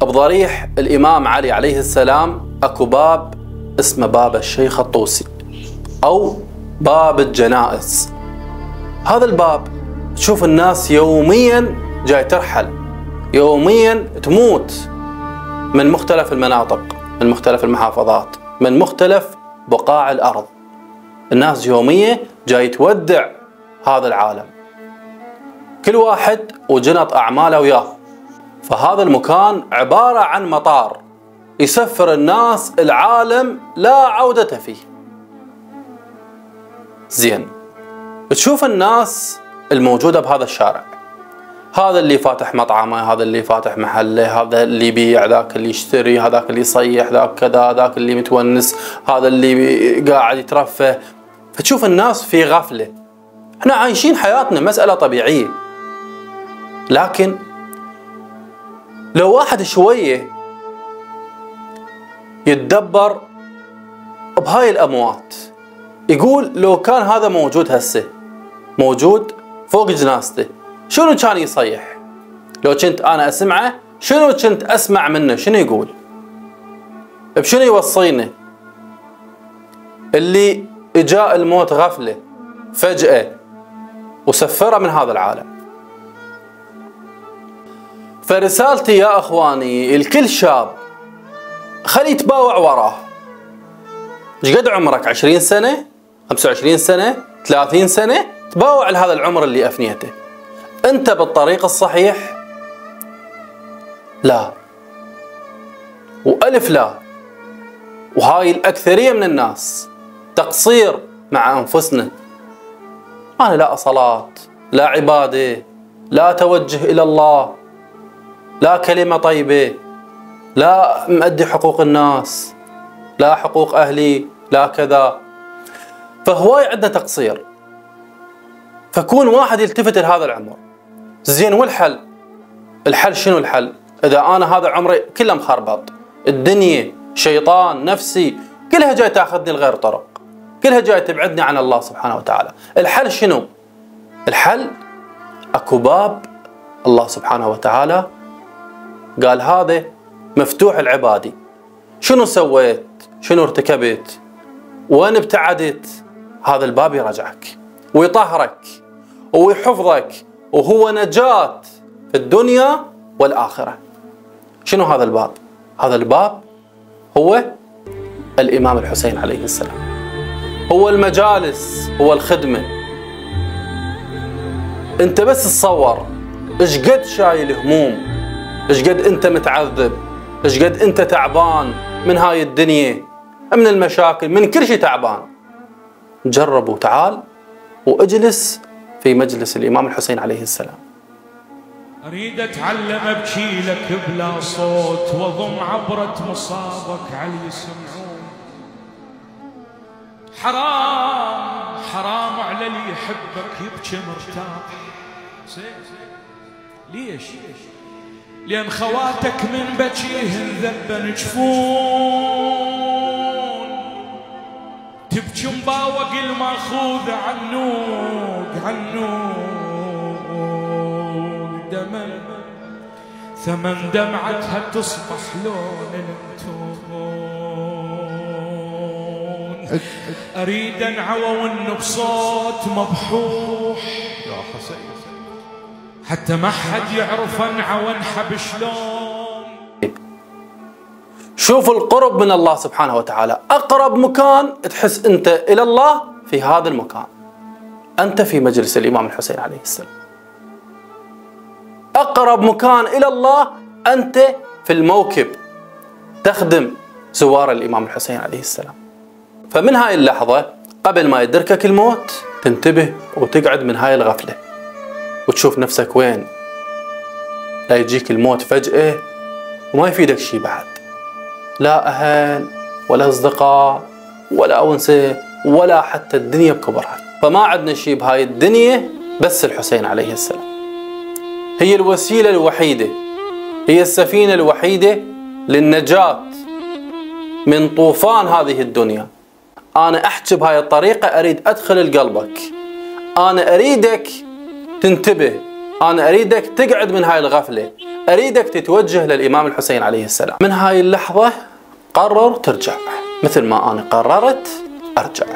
بضريح الإمام علي عليه السلام اكو باب اسمه باب الشيخ الطوسي أو باب الجنائز. هذا الباب تشوف الناس يوميا جاي ترحل، يوميا تموت من مختلف المناطق، من مختلف المحافظات، من مختلف بقاع الأرض. الناس يوميا جاي تودع هذا العالم، كل واحد وجنط أعماله وياه. فهذا المكان عبارة عن مطار يسفر الناس العالم لا عودة فيه. زين، تشوف الناس الموجودة بهذا الشارع، هذا اللي فاتح مطعمه، هذا اللي فاتح محله، هذا اللي يبيع، ذاك اللي يشتري، هذاك اللي يصيح، ذاك كذا، ذاك اللي متونس، هذا اللي قاعد يترفه. فتشوف الناس في غفلة. احنا عايشين حياتنا مسألة طبيعية، لكن لو واحد شوية يتدبر بهاي الأموات، يقول لو كان هذا موجود هسه، موجود فوق جنازته، شنو كان يصيح؟ لو كنت أنا أسمعه شنو كنت أسمع منه؟ شنو يقول؟ بشنو يوصينا؟ اللي إجاء الموت غفلة فجأة وسفره من هذا العالم. فرسالتي يا أخواني الكل شاب، خلي يتباوع وراه. ايش قد عمرك؟ 20 سنة؟ 25 سنة؟ 30 سنة؟ تباوع لهذا العمر اللي أفنيته. أنت بالطريق الصحيح؟ لا، وألف لا. وهاي الأكثرية من الناس تقصير مع أنفسنا. أنا لا صلاة، لا عبادة، لا توجه إلى الله، لا كلمة طيبة، لا مؤدي حقوق الناس، لا حقوق أهلي، لا كذا. فهواي عندنا تقصير. فكون واحد يلتفت لهذا العمر. زين، والحل؟ الحل شنو الحل؟ إذا أنا هذا عمري كله مخربط، الدنيا، شيطان، نفسي، كلها جاي تاخذني لغير طرق، كلها جاي تبعدني عن الله سبحانه وتعالى. الحل شنو؟ الحل اكو باب الله سبحانه وتعالى قال هذا مفتوح العبادي. شنو سويت؟ شنو ارتكبت؟ وين ابتعدت؟ هذا الباب يرجعك ويطهرك ويحفظك، وهو نجاة في الدنيا والآخرة. شنو هذا الباب؟ هذا الباب هو الإمام الحسين عليه السلام، هو المجالس، هو الخدمة. انت بس تصور ايش قد شايل هموم، ايش قد انت متعذب، ايش قد انت تعبان من هاي الدنيا، من المشاكل، من كل شيء تعبان. جرب وتعال واجلس في مجلس الإمام الحسين عليه السلام. أريد أتعلم أبكي لك بلا صوت، وأضم عبرة مصابك علي يسمعون. حرام حرام على اللي يحبك يبكي مرتاح. ليش؟ لأن خواتك من بكيهن ذبن جفون، تبكي مباوق الماخوذ عنوق دمن، ثمن دمعتها تصبح لون الانتون. اريد انعوى وانه بصوت مبحوح يا حسين، حتى ما حد يعرف انعى وانحب شلون. شوف القرب من الله سبحانه وتعالى. اقرب مكان تحس انت الى الله في هذا المكان، انت في مجلس الامام الحسين عليه السلام. اقرب مكان الى الله انت في الموكب تخدم زوار الامام الحسين عليه السلام. فمن هاي اللحظة قبل ما يدركك الموت تنتبه وتقعد من هاي الغفلة وتشوف نفسك وين، لا يجيك الموت فجأة وما يفيدك شيء بعد، لا أهل ولا أصدقاء ولا أنثى ولا حتى الدنيا بكبرها. فما عندنا شيء بهاي الدنيا بس الحسين عليه السلام. هي الوسيلة الوحيدة، هي السفينة الوحيدة للنجاة من طوفان هذه الدنيا. أنا أحكي بهاي الطريقة، أريد أدخل لقلبك، أنا أريدك تنتبه أنا أريدك تقعد من هاي الغفلة، أريدك تتوجه للإمام الحسين عليه السلام. من هاي اللحظة قرر ترجع، مثل ما أنا قررت أرجع.